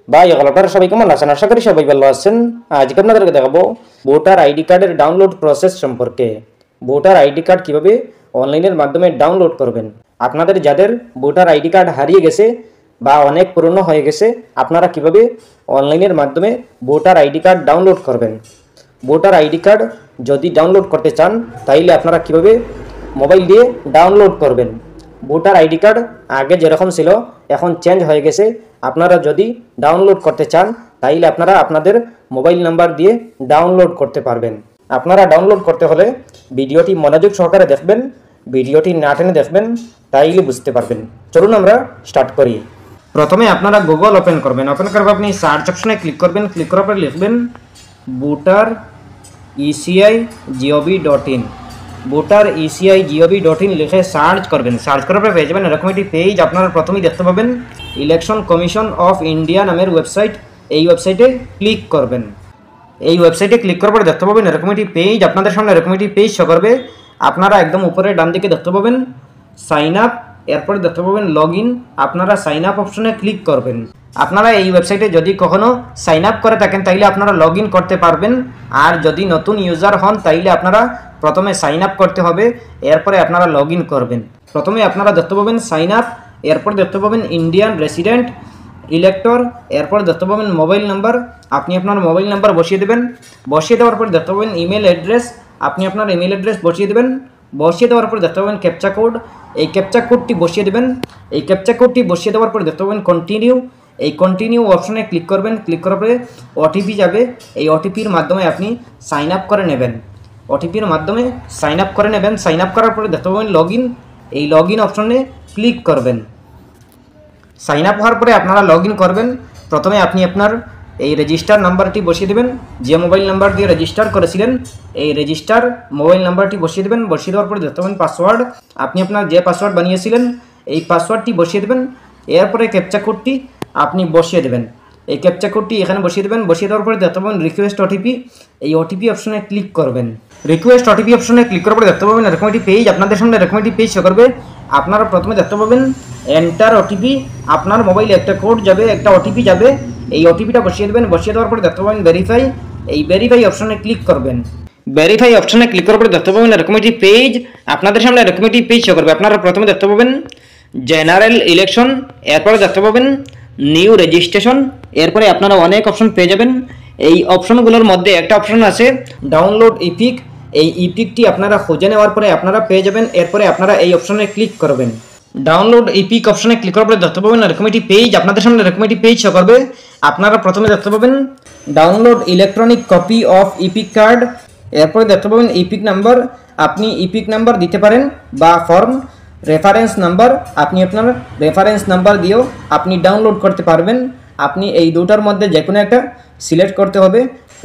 ভাই আপনারা সবাই কেমন আছেন? আশা করি সবাই ভালো আছেন। আজকে আপনাদেরকে দেখাবো ভোটার আইডি কার্ডের ডাউনলোড প্রসেস সম্পর্কে। ভোটার আইডি কার্ড কিভাবে অনলাইনের মাধ্যমে ডাউনলোড করবেন। আপনাদের যাদের ভোটার আইডি কার্ড হারিয়ে গেছে বা অনেক পুরনো হয়ে গেছে, আপনারা কিভাবে অনলাইনের মাধ্যমে ভোটার আইডি কার্ড ডাউনলোড করবেন। ভোটার আইডি কার্ড যদি ডাউনলোড করতে চান তাইলে আপনারা কিভাবে মোবাইল দিয়ে ডাউনলোড করবেন। ভোটার আইডি কার্ড আগে যেরকম ছিল এখন চেঞ্জ হয়ে গেছে। আপনারা যদি ডাউনলোড করতে চান তাইলে আপনারা আপনাদের মোবাইল নাম্বার দিয়ে ডাউনলোড করতে পারবেন। আপনারা ডাউনলোড করতে হলে ভিডিওটি মনোযোগ সহকারে দেখবেন, ভিডিওটি না টেনে দেখবেন, তাইলে বুঝতে পারবেন। চলুন আমরা স্টার্ট করি। প্রথমে আপনারা গুগল ওপেন করবেন। ওপেন করার পর আপনি সার্চ অপশনে ক্লিক করবেন। ক্লিক করার পর লিখবেন ভোটার eci.gov.in। ভোটার eci.gov.in লিখে সার্চ করবেন। সার্চ করার পর পেয়ে যাবেন এরকম একটি পেজ। আপনারা প্রথমেই দেখতে পাবেন ইলেকশন কমিশন অফ ইন্ডিয়া নামের ওয়েবসাইট। এই ওয়েবসাইটে ক্লিক করবেন। এই ওয়েবসাইটে ক্লিক করার পর দেখতে পাবেন এরকম একটি পেজ। আপনাদের সামনে এরকম একটি পেজ শো করবে। আপনারা একদম উপরে ডান দিকে দেখতে পাবেন সাইন আপ, এরপরে দেখতে পাবেন লগ ইন। আপনারা সাইন আপ অপশনে ক্লিক করবেন। আপনারা এই ওয়েবসাইটে যদি কখনো সাইন আপ করে থাকেন তাইলে আপনারা লগ ইন করতে পারবেন। আর যদি নতুন ইউজার হন তাইলে আপনারা প্রথমে সাইন আপ করতে হবে, এরপরে আপনারা লগ ইন করবেন। প্রথমে আপনারা দেখতে পাবেন সাইন আপ, এরপর দেখতে পাবেন ইন্ডিয়ান রেসিডেন্ট ইলেক্টর, এরপর দেখতে পাবেন মোবাইল নাম্বার। আপনি আপনার মোবাইল নাম্বার বসিয়ে দেবেন। বসিয়ে দেওয়ার পর দেখতে পাবেন ইমেল অ্যাড্রেস। আপনি আপনার ইমেল অ্যাড্রেস বসিয়ে দেবেন। বসিয়ে দেওয়ার পর দেখতে পাবেন ক্যাপচা কোড। এই ক্যাপচা কোডটি বসিয়ে দেবেন। এই ক্যাপচা কোডটি বসিয়ে দেওয়ার পর দেখতে পাবেন কন্টিনিউ। এই কন্টিনিউ অপশনে ক্লিক করবেন। ক্লিক করার পরে ওটিপি যাবে। এই ওটিপির মাধ্যমে আপনি সাইন আপ করে নেবেন। ওটিপির মাধ্যমে সাইন আপ করে নেবেন। সাইন আপ করার পরে দেখতে পাবেন লগ ইন। এই লগ ইন অপশনে ক্লিক করবেন। সাইন আপ হওয়ার পরে আপনারা লগ ইন করবেন। প্রথমে আপনি আপনার এই রেজিস্টার নাম্বারটি বসিয়ে দেবেন। যে মোবাইল নাম্বার দিয়ে রেজিস্টার করেছিলেন এই রেজিস্টার মোবাইল নাম্বারটি বসিয়ে দেবেন। বসিয়ে দেওয়ার পরে দেখতে পাবেন পাসওয়ার্ড। আপনি আপনার যে পাসওয়ার্ড বানিয়েছিলেন এই পাসওয়ার্ডটি বসিয়ে দেবেন। এরপরে ক্যাপচা কোডটি আপনি বসিয়ে দেবেন। এই ক্যাপচা কোডটি এখানে বসিয়ে দেবেন। বসিয়ে দেওয়ার পরে দেখতে পাবেন রিকোয়েস্ট ওটিপি। এই ওটিপি অপশনে ক্লিক করবেন। রিকোয়েস্ট ওটিপি অপশনে ক্লিক করার পরে দেখতে পাবেন এরকম একটি পেজ। আপনাদের সামনে এরকম একটি পেজ শো করবে। আপনারা প্রথমে দেখতে পাবেন এন্টার ওটিপি। আপনার মোবাইলে একটা কোড যাবে, একটা ওটিপি যাবে। এই ওটিপিটা বসিয়ে দেবেন। বসিয়ে দেওয়ার পরে দেখতে পাবেন ভেরিফাই। এই ভেরিফাই অপশনে ক্লিক করবেন। ভেরিফাই অপশনে ক্লিক করার পরে দেখতে পাবেন এরকম একটি পেজ। আপনাদের সামনে এরকম একটি পেজ শো করবে। আপনারা প্রথমে দেখতে পাবেন জেনারেল ইলেকশন, এরপরে দেখতে পাবেন নিউ রেজিস্ট্রেশন। এরপরে আপনারা অনেক অপশন পেয়ে যাবেন। এই অপশনগুলোর মধ্যে একটা অপশন আছে ডাউনলোড ইপিক। এই ইপিকটি আপনারা খুঁজে নেওয়ার পরে আপনারা পেয়ে যাবেন। এরপরে আপনারা এই অপশনে ক্লিক করবেন। ডাউনলোড ইপিক অপশনে ক্লিক করার পরে দেখতে পাবেন এরকম একটি পেজ। আপনাদের সামনে এরকম একটি পেজ শো করবে। আপনারা প্রথমে দেখতে পাবেন download electronic copy of epic card. এরপরে দেখতে পাবেন ইপিক নাম্বার। আপনি ইপিক নাম্বার দিতে পারেন বা ফর্ম রেফারেন্স নাম্বার। আপনি আপনার রেফারেন্স নাম্বার দিয়েও আপনি ডাউনলোড করতে পারবেন। আপনি এই দুটার মধ্যে যে কোনো একটা সিলেক্ট করতে হবে।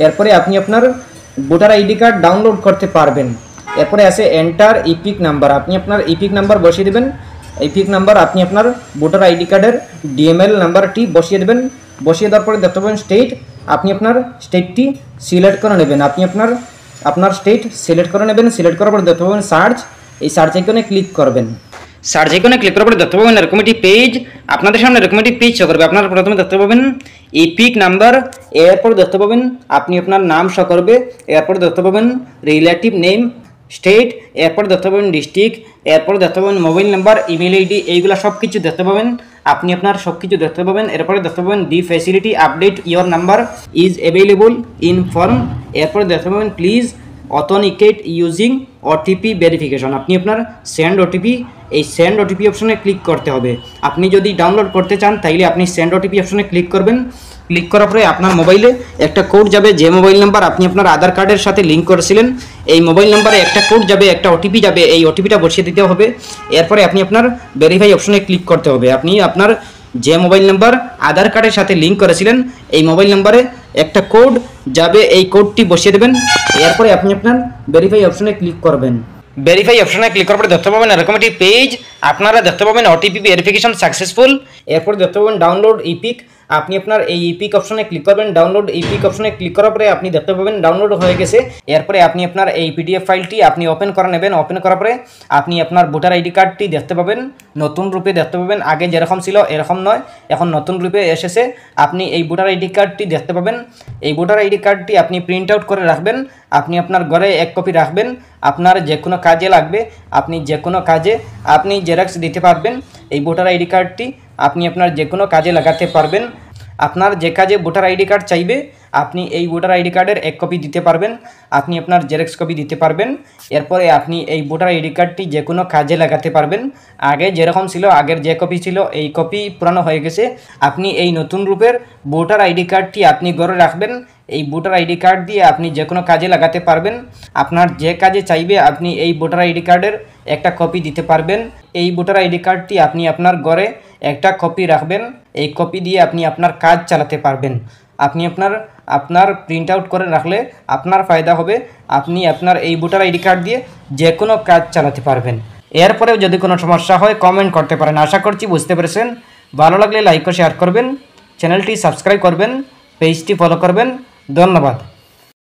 এরপরে আপনি আপনার ভোটার আইডি কার্ড ডাউনলোড করতে পারবেন। এরপরে আছে এন্টার ইপিক নাম্বার। আপনি আপনার ইপিক নাম্বার বসিয়ে দেবেন। ইপিক নাম্বার আপনি আপনার ভোটার আইডি কার্ডের ডিএমএল নাম্বারটি বসিয়ে দেবেন। বসিয়ে দেওয়ার পরে দেখতে পাবেন স্টেট। আপনি আপনার স্টেটটি সিলেক্ট করে নেবেন। আপনি আপনার স্টেট সিলেক্ট করে নেবেন। সিলেক্ট করার পরে দেখতে পাবেন সার্চ। এই সার্চ আইকনে ক্লিক করবেন। সার্চ আইকনে ক্লিক করার পরে দেখতে পাবেন এরকম একটি পেজ। আপনাদের সামনে এরকম একটি পেজ শো করবে। আপনারা প্রথমে দেখতে পাবেন ইপিক নাম্বার। এরপর দেখতে পাবেন আপনি আপনার নাম শো করবে। এরপর দেখতে পাবেন রিলেটিভ নেম, স্টেট, এরপর দেখতে পাবেন ডিস্ট্রিক্ট, এরপর দেখতে পাবেন মোবাইল নাম্বার, ইমেল আইডি। এইগুলো সব কিছু দেখতে পাবেন। আপনি আপনার সব কিছু দেখতে পাবেন। এরপরে দেখতে পাবেন the facility update your number is available in form. এরপরে দেখতে পাবেন please authenticate using OTP verification. আপনি আপনার সেন্ড ওটিপি, এই সেন্ড ওটিপি অপশনে ক্লিক করতে হবে। আপনি যদি ডাউনলোড করতে চান তাইলে আপনি সেন্ড ওটিপি অপশনে ক্লিক করবেন। ক্লিক করার পরে আপনার মোবাইলে একটা কোড যাবে। যে মোবাইল নাম্বার আপনি আপনার আধার কার্ডের সাথে লিঙ্ক করেছিলেন এই মোবাইল নাম্বারে একটা কোড যাবে, একটা ওটিপি যাবে। এই ওটিপিটা বসিয়ে দিতে হবে। এরপরে আপনি আপনার ভেরিফাই অপশনে ক্লিক করতে হবে। আপনি আপনার যে মোবাইল নাম্বার আধার কার্ডের সাথে লিঙ্ক করেছিলেন এই মোবাইল নাম্বারে একটা কোড যাবে। এই কোডটি বসিয়ে দেবেন। এরপরে আপনি আপনার ভেরিফাই অপশনে ক্লিক করবেন। ভেরিফাই অপশনে ক্লিক করার পরে দেখতে পাবেন এরকম একটি পেজ। আপনারা দেখতে পাবেন ওটিপি ভেরিফিকেশন সাকসেসফুল। এরপর দেখতে পাবেন ডাউনলোড ইপিক। আপনি আপনার এই ইপিক অপশনে ক্লিক করবেন, ডাউনলোড ইপিক অপশনে ক্লিক করার পরে আপনি দেখতে পাবেন ডাউনলোড হয়ে গেছে। এরপরে আপনি আপনার এই পিডিএফ ফাইলটি আপনি ওপেন করে নেবেন। ওপেন করার পরে আপনি আপনার ভোটার আইডি কার্ডটি দেখতে পাবেন, নতুন রূপে দেখতে পাবেন। আগে যেরকম ছিল এরকম নয়, এখন নতুন রূপে এসেছে। আপনি এই ভোটার আইডি কার্ডটি দেখতে পাবেন। এই ভোটার আইডি কার্ডটি আপনি প্রিন্ট আউট করে রাখবেন, আপনি আপনার ঘরে এক কপি রাখবেন। আপনার যে কোনো কাজে লাগবে, আপনি যে কোনো কাজে আপনি জেরক্স দিতে পারবেন। এই ভোটার আইডি কার্ডটি আপনি আপনার যে কোনো কাজে লাগাতে পারবেন। আপনার যে কাজে ভোটার আইডি কার্ড চাইবে আপনি এই ভোটার আইডি কার্ডের এক কপি দিতে পারবেন, আপনি আপনার জেরক্স কপি দিতে পারবেন। এরপরে আপনি এই ভোটার আইডি কার্ডটি যে কোনো কাজে লাগাতে পারবেন। আগে যেরকম ছিল, আগের যে কপি ছিল এই কপি পুরানো হয়ে গেছে। আপনি এই নতুন রূপের ভোটার আইডি কার্ডটি আপনি ঘরে রাখবেন। এই ভোটার আইডি কার্ড দিয়ে আপনি যে কোনো কাজে লাগাতে পারবেন। আপনার যে কাজে চাইবে আপনি এই ভোটার আইডি কার্ডের একটা কপি দিতে পারবেন। এই ভোটার আইডি কার্ডটি আপনি আপনার ঘরে একটা কপি রাখবেন। এই কপি দিয়ে আপনি আপনার কাজ চালাতে পারবেন। আপনি আপনার প্রিন্ট আউট করে রাখলে আপনার ফায়দা হবে। আপনি আপনার এই ভোটার আইডি কার্ড দিয়ে যে কোনো কাজ চালাতে পারবেন। এরপরেও যদি কোনো সমস্যা হয় কমেন্ট করতে পারেন। আশা করছি বুঝতে পেরেছেন। ভালো লাগলে লাইক ও শেয়ার করবেন, চ্যানেলটি সাবস্ক্রাইব করবেন, পেজটি ফলো করবেন। ধন্যবাদ।